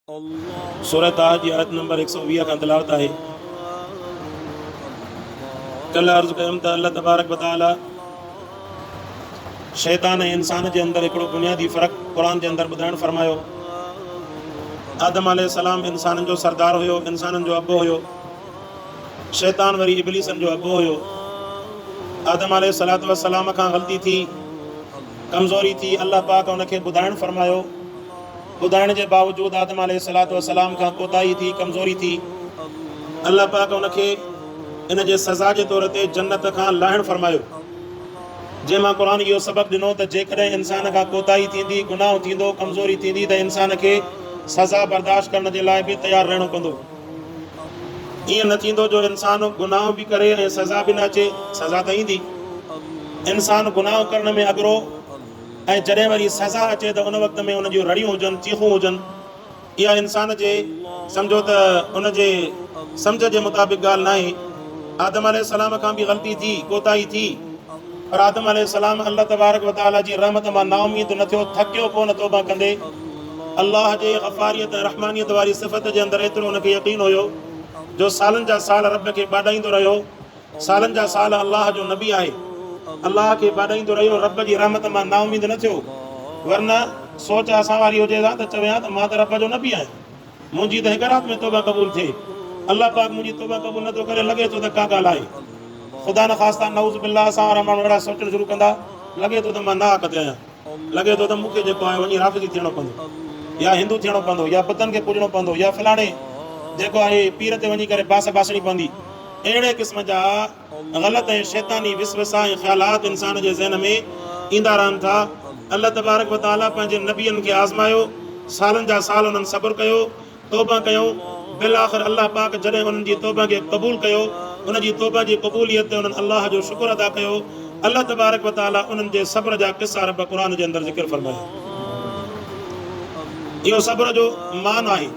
सुरत ताहा जी आयत नंबर 120 खां तिलावत आहे। कल अर्ज़ कयमि त अल्लाह तबारक व तआला शैतान ऐं इंसान जे अंदरि हिकिड़ो बुनियादी फ़र्क़ु क़ुर जे अंदरि ॿुधाइणु फरमायो। आदम अलैहिस्सलाम इंसाननि जो सरदार हुयो, इंसाननि जो अबो हुयो। शैतान वरी इब्लीसन जो अबो हुयो। आदम अलैहिस्सलाम खां ग़लती थी, कमज़ोरी थी, अल्लाह पाक उनखे ॿुधाइणु फरमायो। ॿुधाइण जे बावजूदि आदम अलैहिस्सलाम खां कोताही थी, कमज़ोरी थी। अल्लाह पाक उनखे इन जे सज़ा जे तौर ते जन्नत खां लाहिणु फरमायो, जंहिंमां क़ुर इहो सबक़ु ॾिनो त जेकॾहिं इंसान खां कोताही थींदी, गुनाह थींदो, कमज़ोरी थींदी त इंसान खे सज़ा बर्दाश्त करण जे लाइ बि तयारु रहणो पवंदो। ईअं न थींदो जो इंसान गुनाह बि करे ऐं सज़ा बि न अचे। सज़ा त ईंदी, इंसान गुनाह करण में अॻिरो, ऐं जॾहिं वरी सज़ा अचे त उन वक़्त में उन जूं रड़ियूं हुजनि, चीखूं हुजनि। इहा इंसान जे सम्झो त उन जे सम्झ जे मुताबिक़ ॻाल्हि न आहे। आदम अलैहिस्सलाम खां बि ग़लती थी, कोताही थी, पर आदम अलैहिस्सलाम अल्लाह तबारक व तआला जी रहमत मां नाउमीद न थियो, थकियो कोन तौबा कंदे। अल्लाह जे गफ़ारियत ऐं रहमानियत वारी सिफ़त जे अंदरि एतिरो उनखे यक़ीन हुयो जो सालनि जा साल रब खे ॿाॾाईंदो रहियो। सालनि जा साल अल्लाह जो नबी आहे, अल्लाह खे ॿाॾाईंदो रहियो, रब जी रहमत मां नाउमीद न थियो। वरना सोच असां वारी हुजे हा त चवे हा त मां त रब जो नबी आहियां, मुंहिंजी त हिकु राति में तौबा क़बूल थिए। अल्लाह पाक मुंहिंजी तौबा क़बूल नथो करे, लॻे थो त का ॻाल्हि आहे। ख़ुदा न ख़ास्ता नऊज़ बिल्लाह असां वारा माण्हू अहिड़ा सोचणु शुरू कंदा, लॻे थो त मां नाहक ते आहियां, लॻे थो त मूंखे जेको आहे वञी राफ़िज़ी थियणो पवंदो, या हिंदू थियणो पवंदो, या बुतनि खे पूॼणो पवंदो, या फलाणे जेको आहे पीर ते वञी करे बास बासणी पवंदी। अहिड़े क़िस्म जा ग़लति ऐं शैतानी विसवसा ऐं ख़्यालात इंसान जे ज़हन में ईंदा रहनि था। अल्लाह तबारक व तआला पंहिंजे नबियनि खे आज़मायो, सालनि जा साल उन्हनि सब्र कयो, तौबा कयूं। बिल आख़िर अल्लाह पाक जॾहिं उन्हनि जी तौबा खे क़बूल कयो, उन जी तौबा जी क़बूलियत ते उन्हनि अल्लाह जो शुक्र अदा कयो। अल्लाह तबारक व तआला उन्हनि जे सब्र जा क़िसा रब क़ुर जे अंदरि ज़िक्र फरमायो। इहो सब्र जो मान आहे।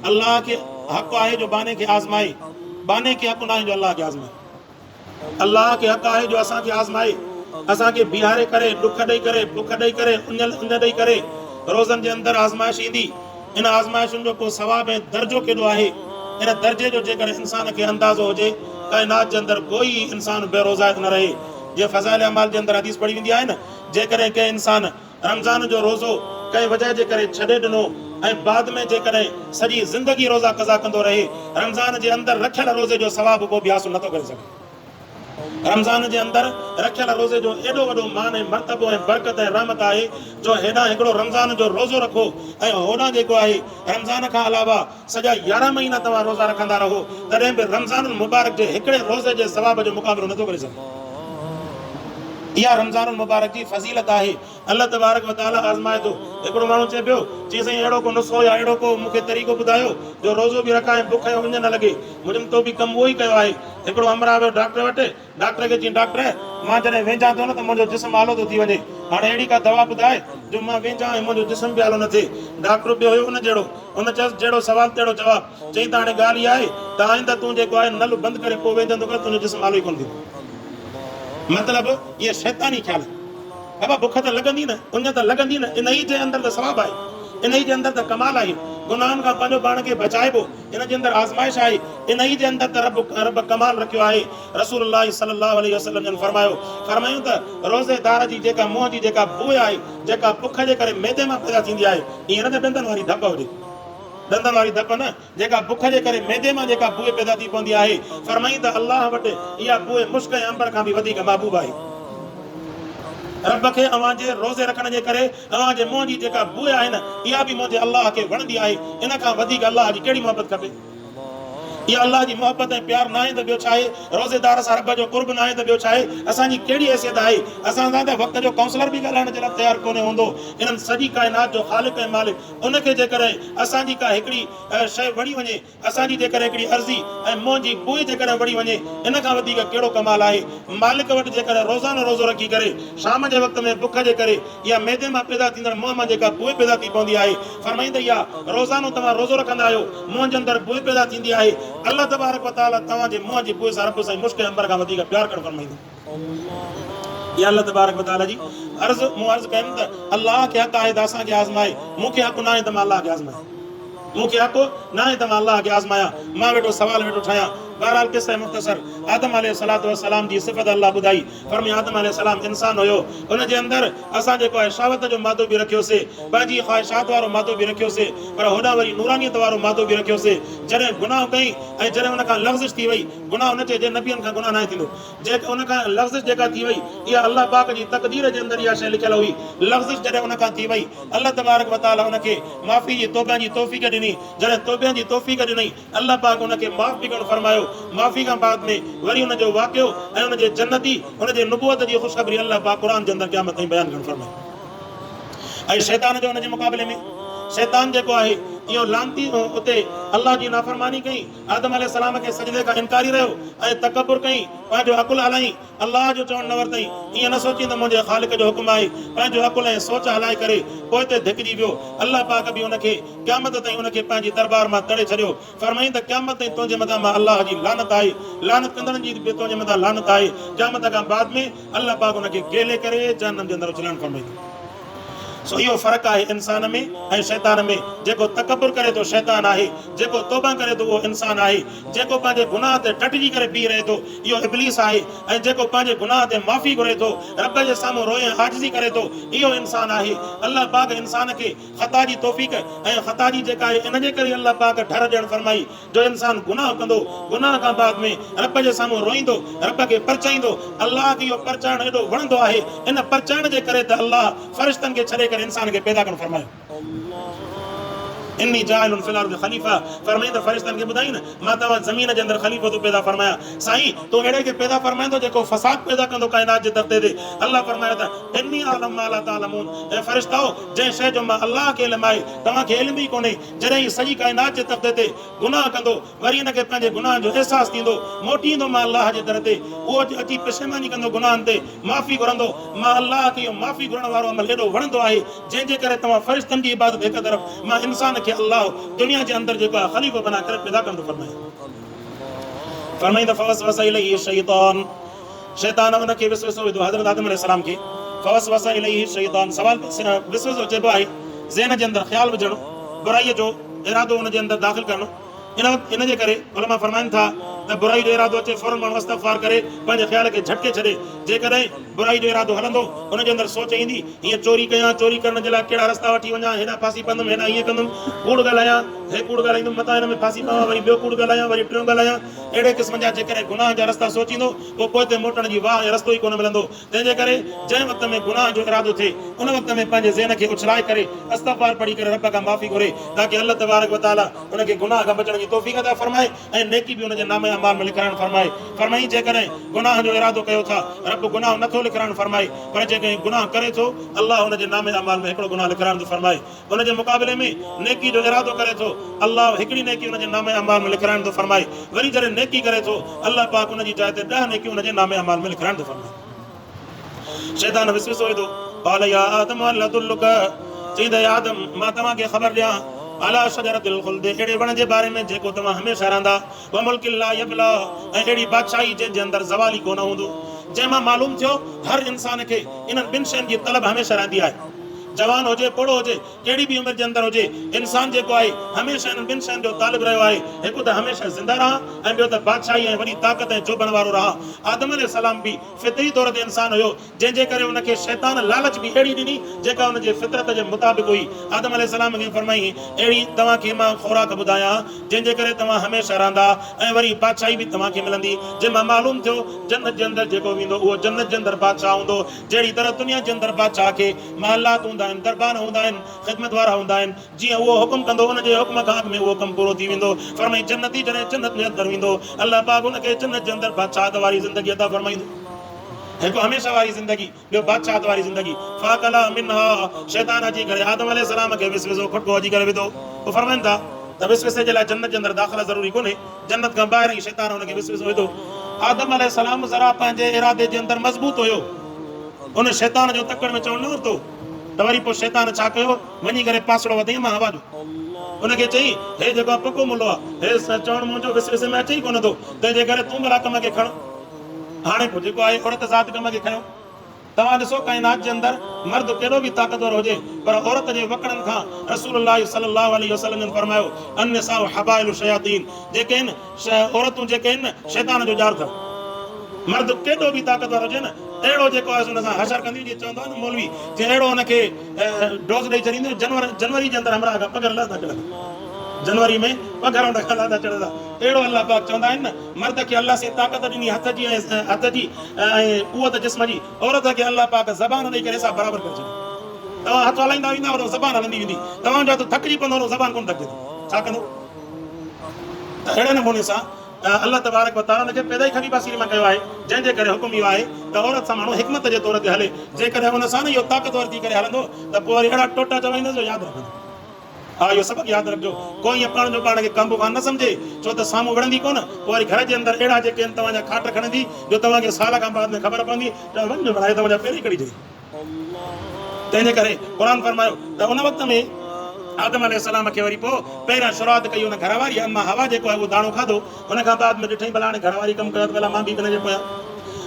अल्लाह खे हक़ आहे जो बाने खे आज़माए, बाने खे हक़ न आहे जो अल्लाह खे आज़माए। अल्लाह खे हक़ आहे जो असांखे आज़माए, असांखे बीहारे करे, ॾुख ॾेई करे, बुख ॾेई करे, उन ॾेई करे रोज़नि जे अंदरि आज़माइश ईंदी। इन आज़माइशुनि जो को सवाब ऐं दर्जो केॾो आहे, इन दर्जे जो जेकर इंसान खे अंदाज़ो हुजे, काइनात जे अंदरि कोई इंसान बेरोज़ात न रहे। जीअं फ़ज़ाइल अमाल जे अंदरि हदीस पढ़ी वेंदी आहे न, जेकॾहिं कंहिं इंसान रमज़ान जो रोज़ो कंहिं वजह जे करे छॾे ॾिनो ऐं बाद में जेकॾहिं सॼी ज़िंदगी रोज़ा क़ज़ा कंदो रहे, रमज़ान जे अंदरि रखियल रोज़े जो सवाब को बि हासिलु नथो करे सघे। रमज़ान जे अंदरि रखियल रोज़े जो एॾो वॾो मान ऐं मर्तबो ऐं बरकत ऐं रहमत आहे जो हेॾां हिकिड़ो रमज़ान जो रोज़ो रखो ऐं होॾां जेको आहे रमज़ान खां अलावा सॼा 11 महीना तव्हां रोज़ा रखंदा रहो, तॾहिं बि रमज़ान मुबारक जे हिकिड़े रोज़े जे सवाब जो मुक़ाबिलो नथो करे सघे। इहा रमज़ान मुबारक जी फज़ीलत आहे। अल्लाह तबारक व तआला आज़माए थो। हिकिड़ो माण्हू चए पियो, चई साईं अहिड़ो को नुस्ख़ो या अहिड़ो को मूंखे तरीक़ो ॿुधायो जो रोज़ो बि रखां ऐं बुख जो उञ न लॻे। मुंहिंजो तो बि कमु उहो ई कयो आहे। हिकिड़ो अमरा वियो डॉक्टर वटि, डॉक्टर खे चई डॉक्टर मां जॾहिं वेंझा थो न त मुंहिंजो जिस्म आलो थो थी वञे, हाणे अहिड़ी का दवा ॿुधाए जो मां वेंझा ऐं मुंहिंजो जिस्म बि आलो न थिए। डॉक्टर ॿियो हुयो उन जहिड़ो, उन चयोसि जहिड़ो सवाल तहिड़ो जवाबु। चई त हाणे ॻाल्हि इहा आहे त आईंदा तूं जेको आहे नल बंदि करे पोइ वेंझंदो कर, तुंहिंजो जिस्म आलो ई कोन थींदो। मतिलबु इहे शैतानी ख़्याल। बाबा बुख त लॻंदी न, उञ त लॻंदी न, इन ई जे अंदरि त सवाबु आहे, इन ई जे अंदरि त कमाल आहे। गुनाहनि खां पंहिंजो पाण खे बचाइबो, इन जे अंदरि आज़माइश आहे, इन ई जे अंदरि त रब कमाल रखियो आहे। रसूलुल्लाह सल्लल्लाहु अलैहि वसल्लम जन फरमायूं त रोज़ेदार जी जेका मुंहं जी जेका बूइ आहे, जेका बुख जे करे मैदे मां पैदा थींदी आहे, ईअं न त ॾंदनि वारी धप हुजे, ॾंदनि वारी धप न, जेका बुख जे करे मैदे मां जेका बूइ पैदा थी पवंदी आहे, फरमाईं त अल्लाह वटि इहा बूइ मुश्क ऐं अंबर खां बि वधीक महबूब आहे। रब खे अव्हां जे रोज़े रखण जे करे अव्हां जे मुंहं जी जेका बूइ आहे न, इहा बि मुंहिंजे अल्लाह खे वणंदी आहे। इन खां वधीक अल्लाह जी कहिड़ी मोहबत खपे? इहा अल्लाह जी मोहबत ऐं प्यार न आहे त ॿियो छा आहे? रोज़ेदार सां रब जो कुर्ब न आहे त ॿियो छा आहे? असांजी कहिड़ी हैसियत आहे? असां सां त वक़्त जो काउंसलर बि ॻाल्हाइण जे लाइ तयारु कोन्हे हूंदो। इन्हनि सॼी काइनात जो ख़ालिक़ ऐं मालिक, उनखे जेकॾहिं असांजी का हिकिड़ी शइ वणी वञे, असांजी जेकॾहिं हिकिड़ी अर्ज़ी ऐं मुंहं जी बूइ जेकॾहिं वणी वञे, इन खां वधीक कहिड़ो कमाल आहे? मालिक वटि जेकॾहिं रोज़ानो रोज़ो रखी करे शाम जे वक़्त में बुख जे करे या मैदे मां पैदा थींदड़ मुंहं मां जेका बूइ पैदा थी पवंदी आहे, फरमाईंद इहा रोज़ानो तव्हां रोज़ो रखंदा आहियो, मुंहं जे अंदरि बूइ पैदा थींदी आहे। अल्लाह तबारक व तआला तव्हांजे मुंहं जी बूइ सां रब सां मुश्क अंबर खां वधीक प्यार करणु फरमाईंदो। इहा अल्लाह तबारक व तआला जी अर्ज़। मूं अर्ज़ कयमि त अल्लाह खे हक़ आहे त असांखे आज़माए, मूंखे हक़ न आहे त मां अल्लाह खे आज़माए। मूंखे हक़ न आहे त मां अलाह खे आज़माया, मां वेठो सवाल वेठो ठाहियां। बहरहाल किस्सा मुख़्तसर आदम अलैहिस्सलातु वस्सलाम जी सिफ़त अल्लाह ॿुधाई। फरमाया आदम अलैहिस्सलाम इंसान हुयो, उन जे अंदरि असां जेको आहे शहावत जो मादो बि रखियोसीं, पंहिंजी ख़्वाहिशात वारो मादो बि रखियोसीं, पर होॾां वरी नूरानियत वारो मादो बि रखियोसीं। जॾहिं गुनाह कई ऐं जॾहिं हुन खां लफ़्ज़ थी वई, गुनाह हुन चए जे नबियनि खां गुनाह न थींदो, जेके हुन खां लफ़्ज़ जेका थी वई इहा अल्लाह पाक जी तक़दीर जे अंदरि इहा शइ लिखियल हुई। लफ़्ज़ जॾहिं हुन खां थी वई, अल्लाह तबारक व तआला हुनखे माफ़ी जी तौबा जी तौफ़ीक़ ॾिनी। जॾहिं तौबे जी तौफ़ीक़ ॾिनई, अल्लाह पाक हुनखे माफ़ बि करणु फरमायो। माफ़ी खां बाद में वरी हुनजो वाक़ियो ऐं हुनजे जन्नती हुनजे नुबुवत जी ख़ुशख़बरी अल्लाह पाक क़ुरान जे अंदरि क़यामत ताईं बयानु करणु फरमायो। ऐं शैतान जो हुनजे मुक़ाबले में शैतान जेको आहे इहो लानती उते अल्लाह जी नाफ़रमानी कई, आदम अलैहिस्सलाम खे सजदे खां इनकारी रहियो ऐं तकबुर कई, पंहिंजो अकुल हलाई, अल्लाह जो चवणु न वरितई। ईअं न सोची त मुंहिंजे ख़ालिक जो हुकुम आहे, पंहिंजो अकुल ऐं सोच हलाए करे पोइ ते धिकिजी वियो। अल्लाह पाक बि हुनखे क़यामत ताईं हुनखे पंहिंजी दरबार मां तड़े छॾियो। फरमाईं त क़यामत ताईं तुंहिंजे मथां मां अल्लाह जी लानत आहे, लानत कंदड़नि जी बि तुंहिंजे मथां लानत आहे। क़यामत खां बाद में अल्लाह पाक हुनखे गेले करे जहन्नम जे अंदरि उछलणु फरमाईंदो। सो इहो फ़र्क़ु आहे इंसान में ऐं शैतान में। जेको तकबुर करे थो शैतान आहे, जेको तौबा करे थो उहो इंसान आहे, जेको पंहिंजे गुनाह ते टटिजी करे बीह रहे थो इहो इब्लीस आहे, ऐं जेको पंहिंजे गुनाह ते माफ़ी घुरे थो, रब जे साम्हूं रोए आजिज़ी करे थो, इहो इंसान आहे। अल्लाह पाक इंसान खे ख़ता जी तौफ़ीक़ ऐं ख़ता जी जेका आहे इन जे करे अल्लाह पाक ढर ॾियणु फरमाई, जो इंसान गुनाह कंदो, गुनाह खां बाद में रब जे साम्हूं रोईंदो, रब खे परचाईंदो। अल्लाह खे इहो परचाइणु एॾो वणंदो आहे, इन परचाइण जे करे त अल्लाह फ़रिश्तनि खे छॾे करे इंसान खे पैदा करणु फरमायो। इन्नी जाइलुन फिल अर्द खलीफा, फरमाईं त फ़रिश्तनि खे ॿुधाई न मां तव्हां ज़मीन जे अंदरि ख़लीफ़ो थो पैदा फरमायां। साईं तूं अहिड़े खे पैदा फरमाईंदो जेको फ़साद पैदा कंदो काइनात जे तख़्ते ते। अल्लाह फरमायो त इन्नी आलम मा ला तालमून, ऐं फ़रिश्ताओ जंहिं शइ जो मां अल्लाह खे इल्मु आहे तव्हांखे इल्मु ई कोन्हे। जॾहिं हीअ सॼी काइनात जे तख़्ते ते गुनाह कंदो, वरी हिनखे पंहिंजे गुनाह जो अहसासु थींदो, मोटी ईंदो मां अल्लाह जे दर ते, उहो अची पेशेमानी कंदो गुनाहनि ते, माफ़ी घुरंदो। मां अल्लाह खे इहो माफ़ी घुरण वारो अमल एॾो वणंदो आहे, जंहिंजे करे तव्हां फ़रिश्तनि जी इबादत हिकु तरफ़, मां इंसान खे अल्लाह दुनिया जे अंदरि जेको आहे ख़लीफ़ो बना करे पैदा कंदो फरमाए। फरमाईंदा फवसवस इलैहि शैतान, शैतान हुनखे विसवसो विधो हज़रत आदम अलैहिस्सलाम खे। फवसवस इलैहि शैतान, सवाल विसवसो चइबो आहे ज़हन जे अंदरि ख़्यालु विझणु, बुराईअ जो इरादो हुन जे अंदरि दाख़िल करणु। इन जे करे उलमा फरमाइनि था त बुराई जो इरादो अचे फौरन माण्हू इस्तग़फ़ार करे पंहिंजे ख़्याल खे झटके छॾे। जेकॾहिं बुराई जो इरादो हलंदो हुन जे अंदरि सोच ईंदी हीअं चोरी कयां, चोरी करण जे लाइ कहिड़ा रस्ता वठी वञा, हेॾा फासी पवंदुमि, हेॾा ईअं कंदुमि, कूड़ ॻाल्हायां, हे कूड़ ॻाल्हाईंदुमि, मथां हिन में फासी पवां, वरी ॿियो कूड़ ॻाल्हायां, वरी टियों ॻाल्हायां। अहिड़े क़िस्म जा जेकॾहिं गुनाह जा रस्ता सोचींदो पोइ ते मोटण जी वाह ऐं रस्तो ई कोन मिलंदो। तंहिंजे करे जंहिं वक़्त में गुनाह जो इरादो थिए उन वक़्त में पंहिंजे ज़हन खे उछलाए करे इस्तग़फ़ार पढ़ी करे रब खां माफ़ी घुरे, ताकी अल्लाह तबारक व तआला हुनखे गुनाह खां बचण जी तौफ़ीक़ अता फरमाए ऐं नेकी बि हुनजे नामे अमाल में लिखाइणु फरमाए। फरमाई जेकॾहिं गुनाह जो इरादो कयो था रब गुनाह नथो लिखाइणु फरमाए, पर जेकॾहिं गुनाह करे थो अल्लाह हुनजे नामे अमाल में हिकिड़ो गुनाह लिखाइणु थो फरमाए। हुनजे मुक़ाबले में नेकी जो इरादो करे थो अल्लाह हिकिड़ी नेकी हुनजे नामे अमाल में लिखाइणु थो फरमाए। वरी जॾहिं नेकी करे थो अल्लाह पाक हुनजी जाइ ते 10 नेकियूं हुनजे नामे अमाल में लिखाइणु थो फरमाए। शैतान विसवसो विधो, क़ाल या आदम हल अदुल्लुक, चईंदा या आदम मां तव्हांखे ख़बर ॾियां अला शजरतिल ख़ुल्द, अहिड़े वण जे बारे में जेको तव्हां हमेशह रहंदा, व मुल्किन ला यबला, ऐं अहिड़ी बादशाही जंहिंजे अंदरि ज़वाल ई कोन हूंदो। जंहिंमां मालूम थियो हर इंसान खे इन्हनि ॿिनि शयुनि जी तलब हमेशह रहंदी आहे। जवान हुजे पोड़ो हुजे कहिड़ी बि उमिरि जे अंदरि हुजे, इंसान जेको आहे हमेशह हिननि ॿिनि शयुनि जो तालिब रहियो आहे। हिकु त हमेशह ज़िंदा रहा ऐं ॿियो त बादशाही ऐं वॾी ताक़त ऐं जोबन वारो रहा। आदम अलैहिस्सलाम बि फितरी तौर ते इंसान हुयो, जंहिंजे करे हुनखे शैतान लालच बि अहिड़ी ॾिनी जेका हुनजे फितरत जे मुताबिक़ हुई। आदम अलैहिस्सलाम खे फरमाई अहिड़ी तव्हांखे मां ख़ुराक ॿुधायां जंहिंजे करे तव्हां हमेशह रहंदा ऐं वरी बादशाही बि तव्हांखे मिलंदी। जंहिंमां मालूम थियो जन्नत जे अंदरि जेको वेंदो उहो जन्नत जे अंदरि बादशाह हूंदो। जहिड़ी तरह दुनिया जे अंदरि बादशाह खे महलात हूंदा आहिनि, दरबार हूंदा आहिनि, ख़िदमत वारा हूंदा आहिनि, जीअं उहो हुकुम कंदो हुनजे हुकुम खां अॻु में उहो कमु पूरो थी वेंदो। फरमाई जन्नती जॾहिं जन्नत जे अंदरि वेंदो अल्लाह पाक हुनखे जन्नत जे अंदरि बादशाहत वारी ज़िंदगी अता फरमाईंदो, हिकु हमेशह वारी ज़िंदगी, ॿियो बादशाहत वारी ज़िंदगी। फाकला मिनहा, शैतान अची करे आदम अलैहिस्सलाम खे विसवसो खटको अची करे विधो। पोइ फरमाइनि था त विसवसे जे लाइ जन्नत जे अंदरि दाख़िला ज़रूरी कोन्हे, जन्नत खां ॿाहिरि ई शैतान हुनखे विसवसो विधो। आदम अलैहिस्सलाम ज़रा पंहिंजे इरादे जे अंदरि मज़बूत हुयो, उन शैतान जो तकड़ में चवणु न वरितो त वरी पोइ शैतान छा कयो, वञी करे पासड़ो वधई मां हवा जो उनखे चई हे जेको पको मुलो आहे हे चवणु मुंहिंजो विसवसे में अचे ई कोन थो, तंहिंजे करे तूं भला कम खे खण। हाणे पोइ जेको आहे औरत ज़ात कम खे खयो, तव्हां ॾिसो काइनात जे अंदरि मर्द केॾो बि ताक़तवर हुजे पर औरत जे वकड़नि खां रसूलुल्लाह सल्लल्लाहु अलैहि वसल्लम जन फरमायो अन्निसाउ हबाइलु शयातीन, जेके आहिनि औरतूं जेके आहिनि न शैतान जो जार अथव। मर्द केॾो बि ताक़तवर हुजे न अहिड़ो जेको आहे हुन सां हशर कंदी, जीअं चवंदो आहे न मौलवी, जीअं अहिड़ो हुनखे डोज़ ॾेई छॾींदो। जनवरी जे अंदरि हमरा खां पघर लहंदा चढ़ंदा, जनवरी में पघर हुन खां लहंदा चढ़ंदा। अहिड़ो अलाह पाक चवंदा आहिनि न, मर्द खे अलाह से ताक़त ॾिनी हथ जी ऐं कुवत जिस्म जी, औरत खे अलाह पाक ज़बान ॾेई करे हिसाब बराबरि करे छॾियो। तव्हां हथ हलाईंदा वेंदा वरो ज़बान हलंदी वेंदी, तव्हांजो हथ थकिजी पवंदो ज़बान कोन थकिजे, छा कंदो? त अहिड़े नमूने सां अल्लाह तबारक व तआला हुनखे पैदा ई खबी पासीरी मां कयो आहे, जंहिंजे करे हुकुम इहो आहे त औरत सां माण्हू हिकमत जे तौर ते हले। जेकॾहिं हुन सां न इहो ताक़तवर थी करे हलंदो त पोइ वरी अहिड़ा टोटा चवाईंदो यादि रखंदो। हा, इहो सबक़ु यादि रखिजो। कोई ईअं पाण जो पाण खे कम कान न सम्झे, छो त साम्हूं विढ़ंदी कोन, पोइ वरी घर जे अंदरि अहिड़ा जेके आहिनि तव्हांजा खाट खणंदी जो तव्हांखे साल खां बाद में ख़बर पवंदी त वञ विढ़ाए तव्हांजा पहिरीं कढी छॾी। तंहिंजे करे क़ुर फरमायो त उन वक़्त में आदम अलैहिस्सलाम खे वरी पोइ पहिरियां शुरूआत कई हुन घरवारी अम्मा हवा जेको आहे उहो दाणो खाधो, हुन खां बाद में ॾिठईं भला हाणे घरवारी कमु कयो त भला मां बि हिनजे पोयां।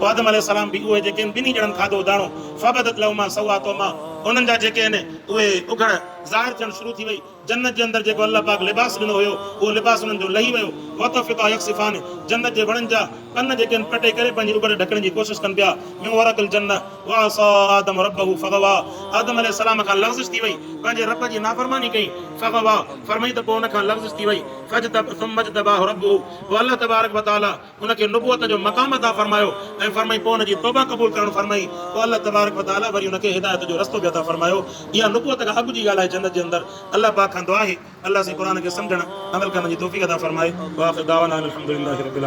पोइ आदम अलैहिस्सलाम बि उहे जेके ॿिन्ही ॼणनि खाधो दाणो, फबदत लहुमा सौआतुहुमा, उन्हनि जा जेके आहिनि उहे उघड़ ज़ाहिर थियणु शुरू थी वई। जन्नत जे अंदरि जेको अल्लाह पाक लिबास ॾिनो हुयो उहो लिबास उन्हनि जो लही वियो। वतफ़िका यक्सिफ़ान, जन्नत जे वणनि जा कन जेके आहिनि पटे करे पंहिंजी उघड़ ढकण जी कोशिशि कनि पिया। मिन वरक़िल जन्नत वअसा आदम रब्बहु फग़वा, आदम अलैहिस्सलाम खां लग़्ज़िश थी वई, पंहिंजे रब जी नाफ़रमानी कई। फग़वा फरमाई त पोइ हुन खां लग़्ज़िश थी वई। फजतबाहु रब्बुहु, पोइ अल्लाह तबारक व तआला हुनखे नुबुवत जो मक़ाम अता फरमायो ऐं फरमाई पोइ हुनजी तौबा क़बूल करणु फरमाई। पोइ अल्लाह तबारक व तआला वरी हुनखे हिदायत जो रस्तो बि अता फरमायो। इहा नुबुवत खां अॻु जी ॻाल्हि आहे जन्नत जे अंदरि। अल्लाह पाक खां दुआ आहे अल्लाह से क़ुर खे सम्झणु अमल करण जी तौफ़ीक़ अता फरमाए। व आख़िर दावाना अनिल हम्दुलिल्लाहि रब्बिल आलमीन।